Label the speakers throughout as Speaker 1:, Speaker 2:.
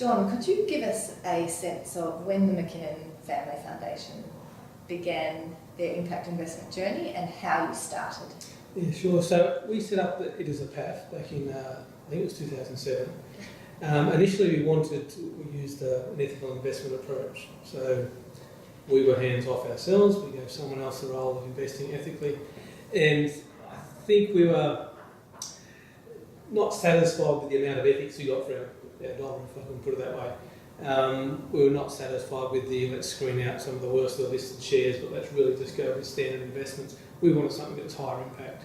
Speaker 1: John, could you give us a sense of when the McKinnon Family Foundation began their impact investment journey and how you started?
Speaker 2: Yeah, sure. So we set up it as a PAF back in, I think it was 2007. Initially we used an ethical investment approach. So we were hands off ourselves, we gave someone else the role of investing ethically. And I think we were not satisfied with the amount of ethics we got for our dollar, if I can put it that way. We were not satisfied with let's screen out some of the worst of the listed shares, but let's really just go with standard investments. We wanted something that was higher impact.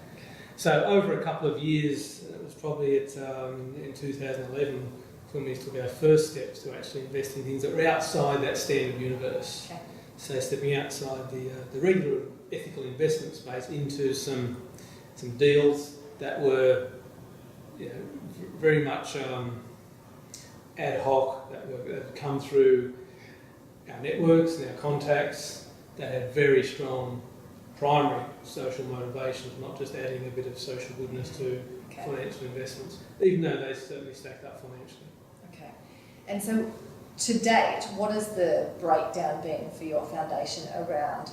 Speaker 2: So over a couple of years, it was probably in 2011 when we took our first steps to actually invest in things that were outside that standard universe.
Speaker 1: Okay.
Speaker 2: So stepping outside the regular ethical investment space into some deals that were very much ad hoc, that had come through our networks and our contacts, that had very strong primary social motivations, not just adding a bit of social goodness to financial investments, even though they certainly stacked up financially.
Speaker 1: Okay. And so to date, what has the breakdown been for your foundation around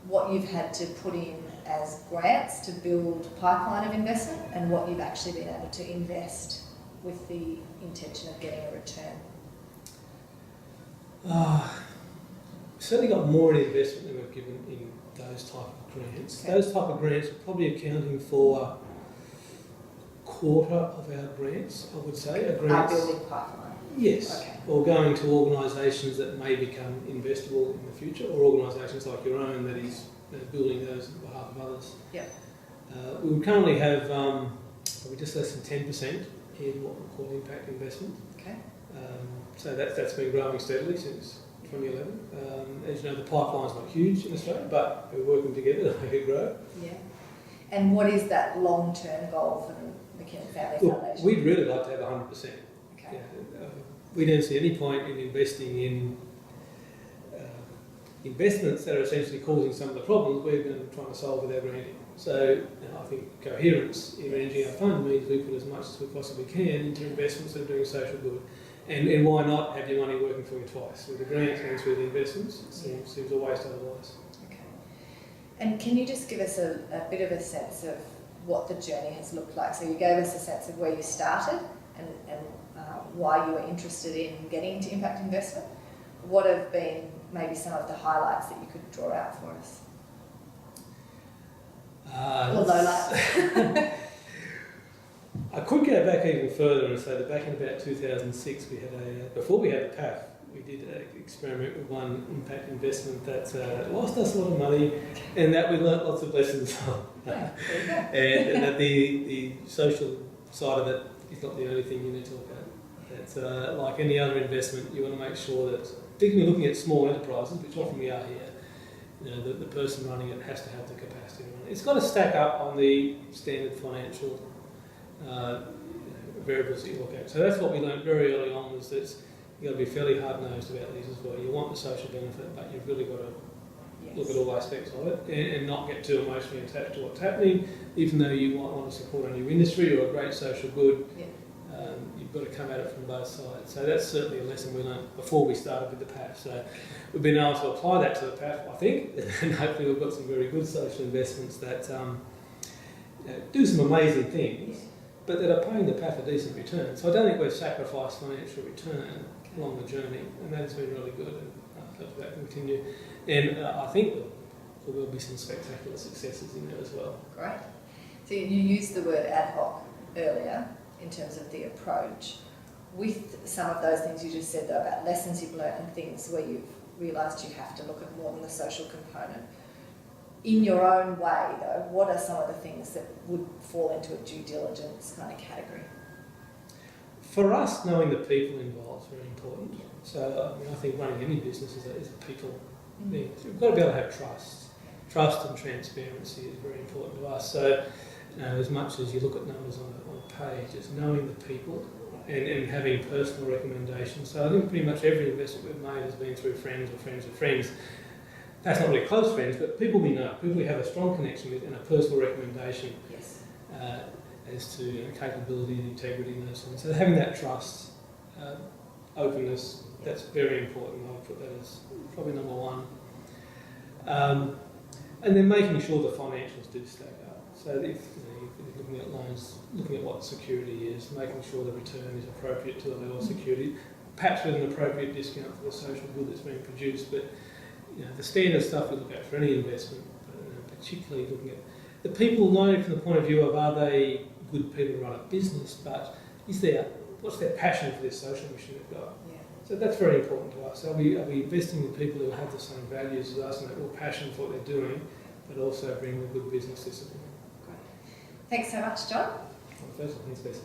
Speaker 1: what you've had to put in as grants to build pipeline of investment and what you've actually been able to invest with the intention of getting a return?
Speaker 2: We've certainly got more in investment than we've given in those type of grants.
Speaker 1: Okay.
Speaker 2: Those type of grants are probably accounting for a quarter of our grants, I would say.
Speaker 1: Our building pipeline?
Speaker 2: Yes.
Speaker 1: Okay.
Speaker 2: Or going to organisations that may become investable in the future, or organisations like your own that is building those on behalf of others.
Speaker 1: Yep.
Speaker 2: We would currently have probably just less than 10% in what we call impact investment.
Speaker 1: Okay.
Speaker 2: So that's been growing steadily since 2011. As you know, the pipeline's not huge in Australia, but we're working together to make it grow.
Speaker 1: Yeah. And what is that long-term goal for the McKinnon Family Foundation?
Speaker 2: We'd really like to have 100%.
Speaker 1: Okay.
Speaker 2: Yeah, we don't see any point in investing in investments that are essentially causing some of the problems we're going to try to solve with our granting. So I think coherence in managing our fund means we put as much as we possibly can into investments that are doing social good. And why not have your money working for you twice, with the grants and through the investments? It seems a waste otherwise.
Speaker 1: Okay. And can you just give us a bit of a sense of what the journey has looked like? So you gave us a sense of where you started and why you were interested in getting into impact investment. What have been maybe some of the highlights that you could draw out for us? Or lowlights?
Speaker 2: I could go back even further and say that back in about 2006, we had before we had the PAF, we did an experiment with one impact investment that lost us a lot of money and that we learnt lots of lessons on.
Speaker 1: Yeah, there you go.
Speaker 2: And that the social side of it is not the only thing you need to look at. It's like any other investment, you want to make sure that, particularly looking at small enterprises, which often we are here, the person running it has to have the capacity to run it. It's got to stack up on the standard financial variables that you look at. So that's what we learned very early on, was that you've got to be fairly hard-nosed about these as well. You want the social benefit, but you've really got to look at all aspects of it and not get too emotionally attached to what's happening, even though you might want to support a new industry or a great social good.
Speaker 1: Yeah.
Speaker 2: You've got to come at it from both sides. So that's certainly a lesson we learned before we started with the PAF. So we've been able to apply that to the PAF, I think, and hopefully we've got some very good social investments that do some amazing things, but that are paying the PAF a decent return. So I don't think we've sacrificed financial return along the journey, and that has been really good, and hopefully that can continue. And I think there will be some spectacular successes in there as well.
Speaker 1: Great. So you used the word ad hoc earlier in terms of the approach. With some of those things you just said though about lessons you've learned and things where you've realised you have to look at more than the social component, in your own way though, what are some of the things that would fall into a due diligence kind of category?
Speaker 2: For us, knowing the people involved is very important. So I think running any business is a people thing. So we've got to be able to have trust. Trust and transparency is very important to us. So as much as you look at numbers on a page, it's knowing the people and having personal recommendations. So I think pretty much every investment we've made has been through friends or friends of friends. That's not really close friends, but people we know, people we have a strong connection with, and a personal recommendation as to capability and integrity and those things. So having that trust openness. That's very important. I'll put that as probably number one. And then making sure the financials do stack up. So if you're looking at loans, looking at what security is, making sure the return is appropriate to the level of security, perhaps with an appropriate discount for the social good that's being produced. But the standard stuff we look at for any investment, but particularly looking at the people, not only from the point of view of are they good people to run a business, but what's their passion for this social mission they've got?
Speaker 1: Yeah.
Speaker 2: So that's very important to us. Are we investing in people who have the same values as us and have real passion for what they're doing, but also bring a good business discipline?
Speaker 1: Great. Thanks so much, John.
Speaker 2: Well, first of all, thanks, Beth.